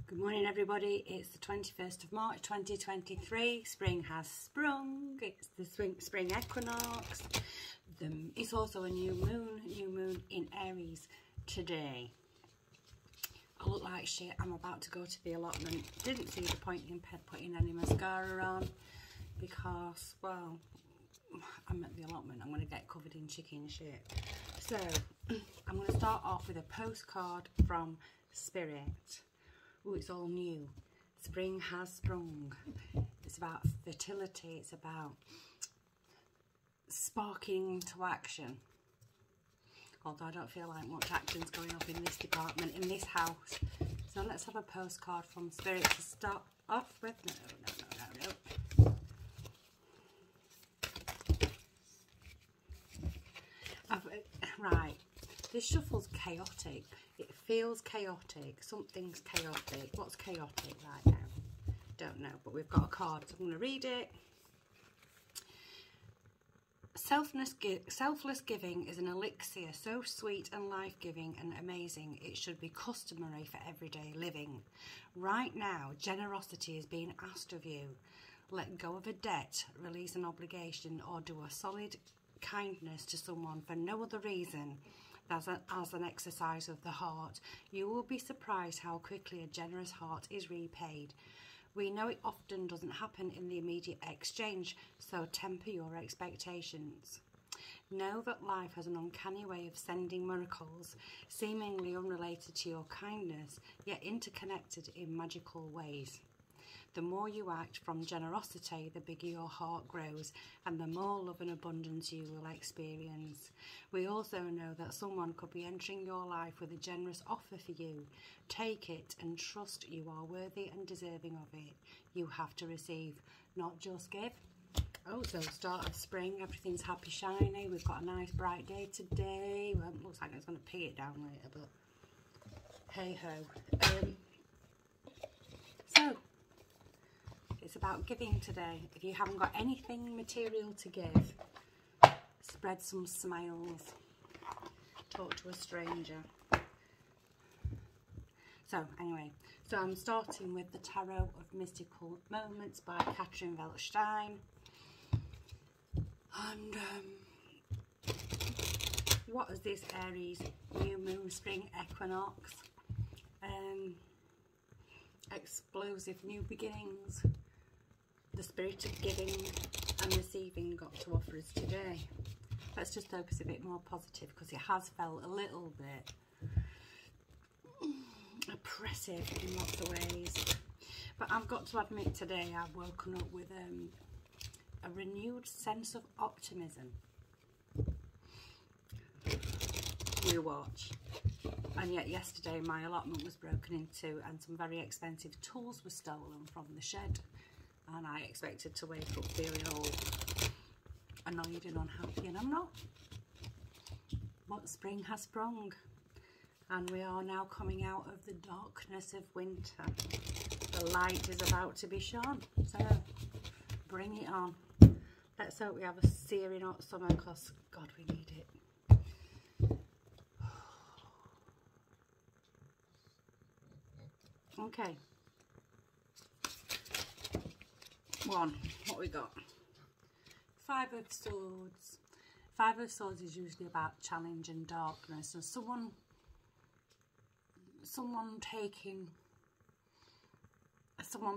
Good morning everybody, it's the 21st of March 2023, spring has sprung, it's the spring equinox, it's also a new moon in Aries today. I look like shit, I'm about to go to the allotment, didn't see the point in putting any mascara on because, well, I'm at the allotment, I'm going to get covered in chicken shit. So, I'm going to start off with a postcard from Spirit. Oh, it's all new. Spring has sprung. It's about fertility. It's about sparking into action. Although I don't feel like much action's going up in this department, in this house. So let's have a postcard from Spirit to start off with. No. Right. This shuffle's chaotic. It feels chaotic. Something's chaotic. What's chaotic right now? Don't know, but we've got a card, so I'm going to read it. Selfless giving is an elixir so sweet and life-giving and amazing it should be customary for everyday living. Right now, generosity is being asked of you. Let go of a debt, release an obligation, or do a solid kindness to someone for no other reason as an exercise of the heart. You will be surprised how quickly a generous heart is repaid. We know it often doesn't happen in the immediate exchange, so temper your expectations. Know that life has an uncanny way of sending miracles, seemingly unrelated to your kindness, yet interconnected in magical ways. The more you act from generosity, the bigger your heart grows and the more love and abundance you will experience. We also know that someone could be entering your life with a generous offer for you. Take it and trust you are worthy and deserving of it. You have to receive, not just give. Oh, so start of spring, everything's happy, shiny. We've got a nice bright day today. Well, it looks like it's going to pee it down later, but hey ho. So, it's about giving today. If you haven't got anything material to give, spread some smiles. Talk to a stranger. So anyway, so I'm starting with the Tarot of Mystical Moments by Catherine Weltstein. And what is this Aries new moon spring equinox? Explosive new beginnings. The spirit of giving and receiving got to offer us today. Let's just hope it's a bit more positive because it has felt a little bit oppressive in lots of ways. But I've got to admit today I've woken up with a renewed sense of optimism. You watch. And yet yesterday my allotment was broken into and some very expensive tools were stolen from the shed. And I expected to wake up feeling all annoyed and unhappy, and I'm not. But spring has sprung, and we are now coming out of the darkness of winter. The light is about to be shone, so bring it on. Let's hope we have a searing hot summer, because God, we need it. Okay. One, what we got? Five of Swords. Five of Swords is usually about challenge and darkness, and someone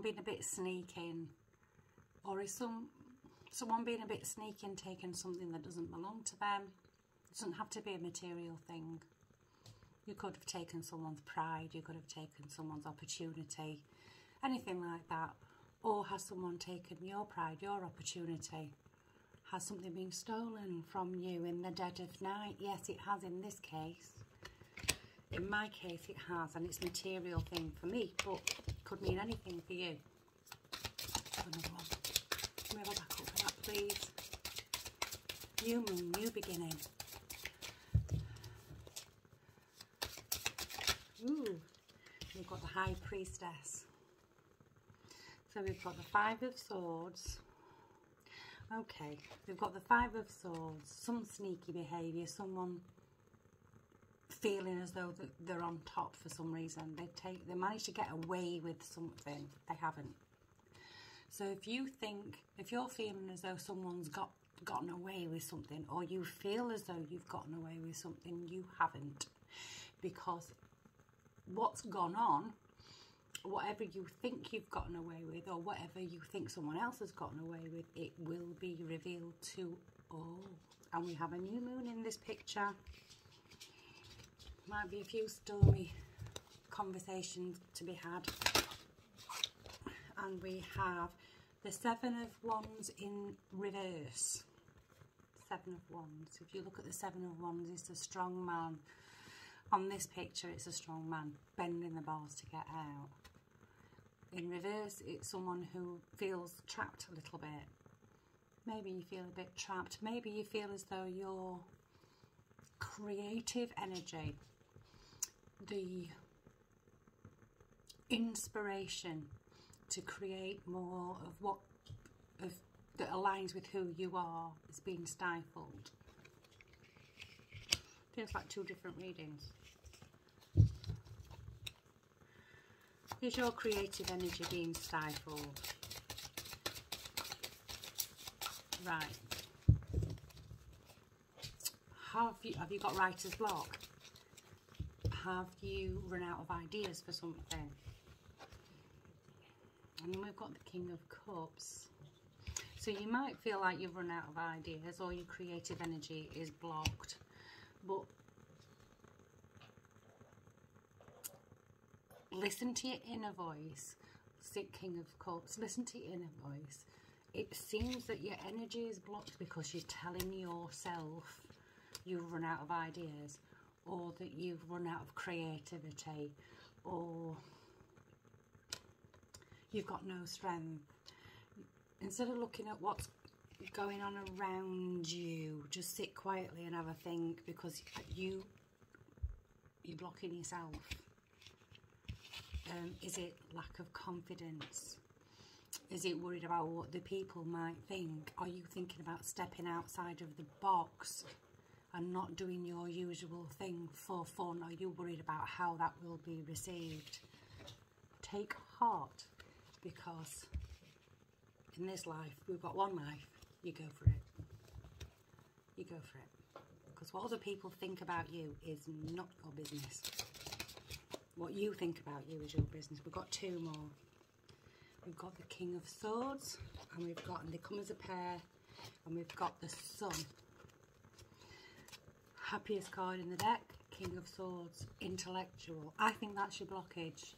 being a bit sneaking, or is someone being a bit sneaky and taking something that doesn't belong to them. It doesn't have to be a material thing. You could have taken someone's pride, you could have taken someone's opportunity, anything like that. Or has someone taken your pride, your opportunity? Has something been stolen from you in the dead of night? Yes, it has in this case. In my case, it has, and it's a material thing for me, but it could mean anything for you. Another one. Can we have a back up for that, please? New moon, new beginning. Ooh, we've got the High Priestess. So we've got the Five of Swords. Okay, we've got the Five of Swords, some sneaky behaviour, someone feeling as though they're on top for some reason. They manage to get away with something they haven't. So if you're feeling as though someone's gotten away with something, or you feel as though you've gotten away with something, you haven't. Because what's gone on, whatever you think you've gotten away with, or whatever you think someone else has gotten away with, it will be revealed to all. And we have a new moon in this picture. Might be a few stormy conversations to be had. And we have the Seven of Wands in reverse. Seven of Wands. If you look at the Seven of Wands, it's a strong man. On this picture, it's a strong man bending the bars to get out. In reverse, it's someone who feels trapped a little bit. Maybe you feel a bit trapped. Maybe you feel as though your creative energy, the inspiration to create more of that aligns with who you are is being stifled. Feels like two different readings. Is your creative energy being stifled? Right. Have you got writer's block? Have you run out of ideas for something? And then we've got the King of Cups. So you might feel like you've run out of ideas, or your creative energy is blocked. But listen to your inner voice. King of Cups. Listen to your inner voice. It seems that your energy is blocked because you're telling yourself you've run out of ideas, or that you've run out of creativity, or you've got no strength. Instead of looking at what's going on around you, just sit quietly and have a think, because you're blocking yourself. Is it lack of confidence? Is it worried about what the people might think? Are you thinking about stepping outside of the box and not doing your usual thing for fun? Are you worried about how that will be received? Take heart, because in this life, we've got one life. You go for it. You go for it. Because what other people think about you is not your business. What you think about you is your business. We've got two more. We've got the King of Swords, and we've got, and they come as a pair, and we've got the Sun. Happiest card in the deck, King of Swords, intellectual. I think that's your blockage.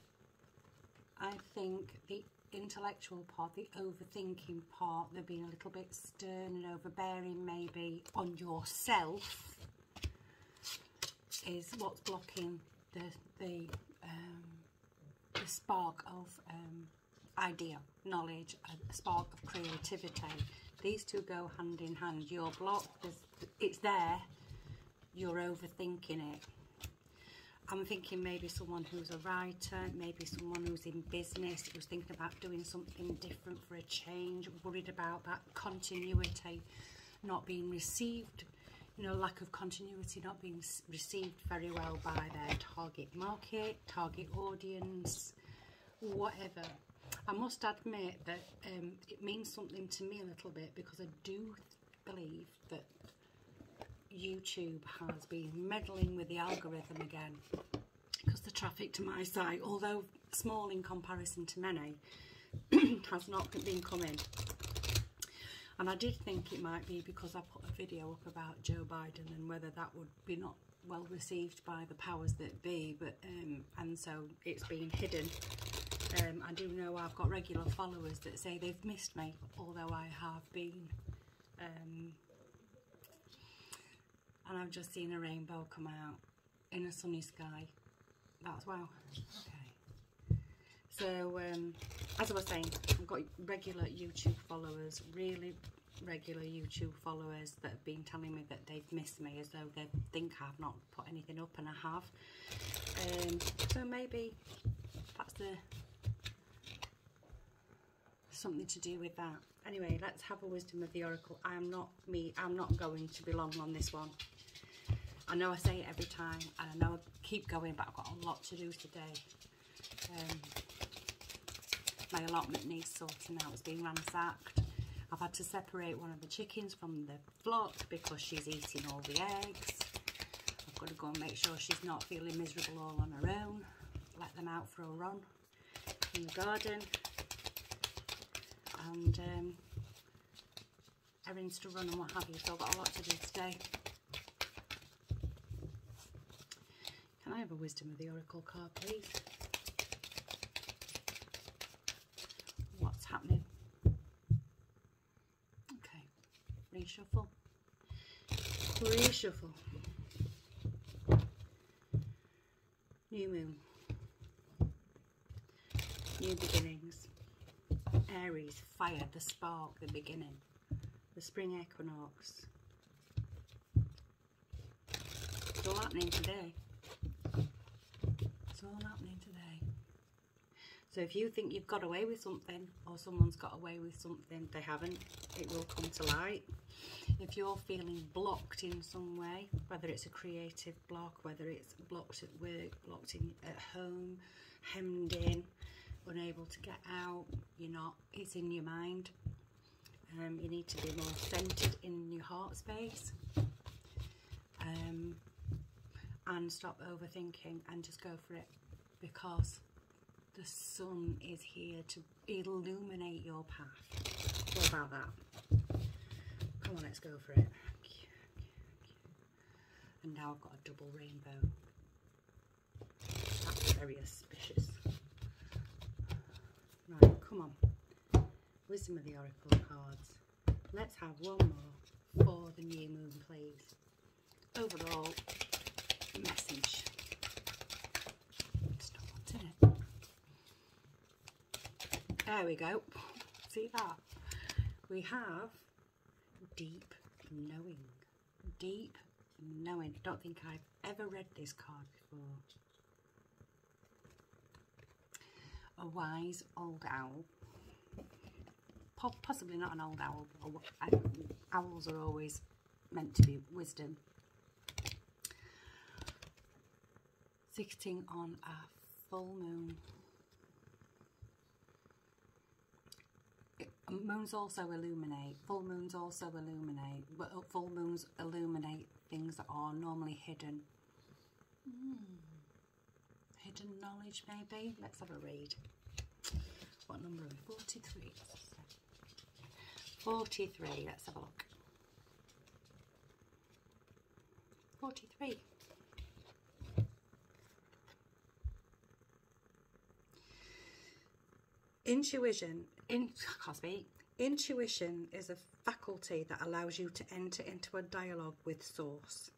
I think the intellectual part, the overthinking part, they're being a little bit stern and overbearing maybe on yourself, is what's blocking the spark of idea, knowledge, a spark of creativity. These two go hand in hand. You're blocked, it's there, you're overthinking it. I'm thinking maybe someone who's a writer, maybe someone who's in business, who's thinking about doing something different for a change, worried about that continuity not being received, you know, lack of continuity not being received very well by their target market, target audience, whatever. I must admit that it means something to me a little bit, because I do believe that YouTube has been meddling with the algorithm again, because the traffic to my site, although small in comparison to many, has not been coming. And I did think it might be because I put a video up about Joe Biden and whether that would be not well received by the powers that be, but and so it's been hidden. I do know I've got regular followers that say they've missed me, although I have been, and I've just seen a rainbow come out in a sunny sky. That's wow. Okay. So, as I was saying, I've got regular YouTube followers, really regular YouTube followers that have been telling me that they've missed me, as though they think I've not put anything up, and I have. So maybe that's something to do with that. Anyway, let's have a wisdom of the oracle. I'm not going to be long on this one. I know I say it every time, and I know I keep going, but I've got a lot to do today. My allotment needs sorting out. It's been ransacked. I've had to separate one of the chickens from the flock because she's eating all the eggs. I've got to go and make sure she's not feeling miserable all on her own. Let them out for a run in the garden. And errands to run and what have you. So I've got a lot to do today. Can I have a wisdom of the oracle card, please? What's happening? Okay, reshuffle. Reshuffle. New moon. New beginnings. Aries, fire, the spark, the beginning. The spring equinox. It's all happening today. It's all happening today. So if you think you've got away with something, or someone's got away with something, they haven't. It will come to light. If you're feeling blocked in some way, whether it's a creative block, whether it's blocked at work, blocked in at home, hemmed in, unable to get out, you're not, it's in your mind. You need to be more centered in your heart space, and stop overthinking and just go for it, because the sun is here to illuminate your path. What about that? Come on, let's go for it. And now I've got a double rainbow. That's very auspicious. Right, come on. Wisdom of the oracle cards. Let's have one more for the new moon, please. Overall message. It's not wanting it. There we go. See that? We have deep knowing. Deep knowing. I don't think I've ever read this card before. A wise old owl. Possibly not an old owl. Owls are always meant to be wisdom. Sitting on a full moon. Moons also illuminate. Full moons also illuminate. But full moons illuminate things that are normally hidden. Hidden knowledge, maybe. Let's have a read. What number are we? 43. 43. Let's have a look. 43. Intuition is a faculty that allows you to enter into a dialogue with Source,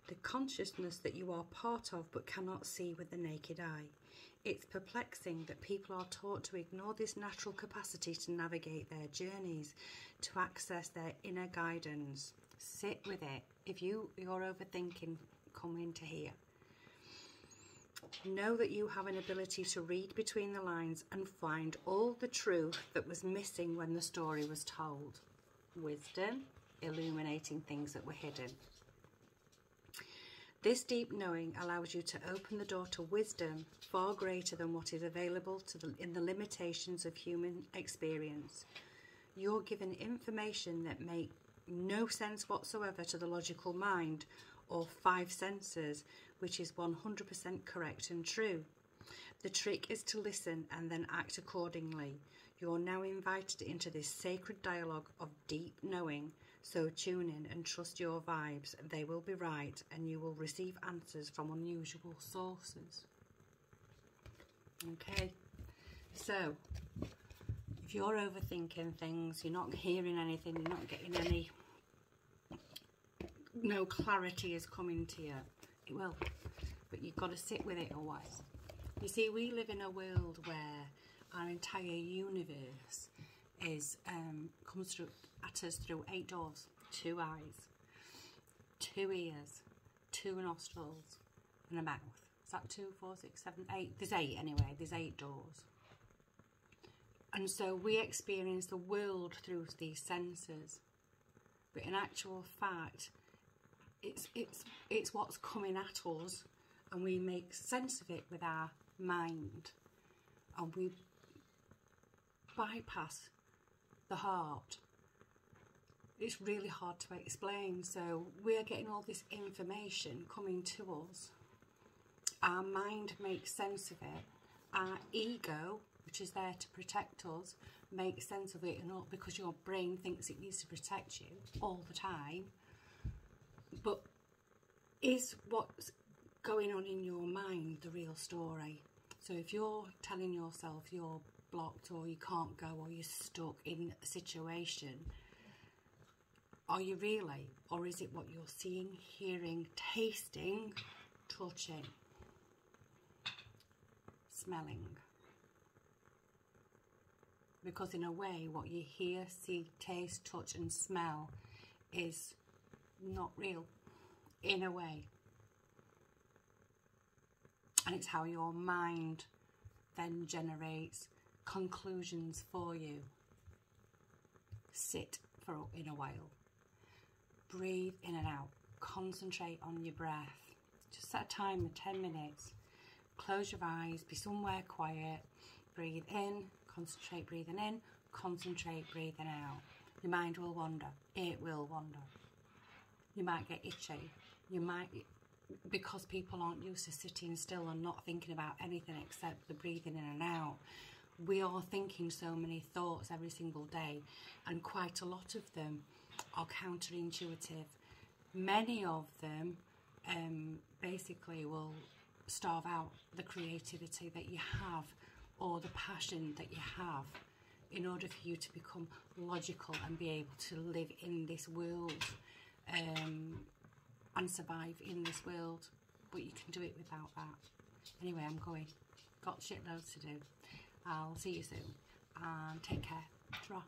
the consciousness that you are part of but cannot see with the naked eye. It's perplexing that people are taught to ignore this natural capacity to navigate their journeys, to access their inner guidance. Sit with it. If you're overthinking, come into here. Know that you have an ability to read between the lines and find all the truth that was missing when the story was told. Wisdom, illuminating things that were hidden. This deep knowing allows you to open the door to wisdom far greater than what is available in the limitations of human experience. You're given information that make no sense whatsoever to the logical mind or five senses, which is 100% correct and true. The trick is to listen and then act accordingly. You're now invited into this sacred dialogue of deep knowing, so tune in and trust your vibes. They will be right and you will receive answers from unusual sources. Okay, so if you're overthinking things, you're not hearing anything, you're not getting no clarity is coming to you. It will, but you've got to sit with it always. You see, we live in a world where our entire universe is comes through at us through 8 doors, 2 eyes, 2 ears, 2 nostrils, and a mouth. Is that 2, 4, 6, 7, 8? There's 8 anyway. There's 8 doors. And so we experience the world through these senses. But in actual fact, it's what's coming at us, and we make sense of it with our mind, and we bypass the heart. It's really hard to explain. So we're getting all this information coming to us. Our mind makes sense of it. Our ego, which is there to protect us, makes sense of it, and all because your brain thinks it needs to protect you all the time. But is what's going on in your mind the real story? So if you're telling yourself you're blocked, or you can't go, or you're stuck in a situation, are you really? Or is it what you're seeing, hearing, tasting, touching, smelling? Because in a way, what you hear, see, taste, touch and smell is not real, in a way. And it's how your mind then generates conclusions for you. Sit for in a while. Breathe in and out. Concentrate on your breath. Just set a timer, 10 minutes. Close your eyes, be somewhere quiet. Breathe in, concentrate breathing in, concentrate breathing out. Your mind will wander. It will wander. You might get itchy. You might, because people aren't used to sitting still and not thinking about anything except the breathing in and out. We are thinking so many thoughts every single day, and quite a lot of them are counterintuitive. Many of them basically will starve out the creativity that you have, or the passion that you have, in order for you to become logical and be able to live in this world and survive in this world. But you can do it without that. Anyway, I'm going. Got shitloads to do. I'll see you soon, and take care. Ta-ra.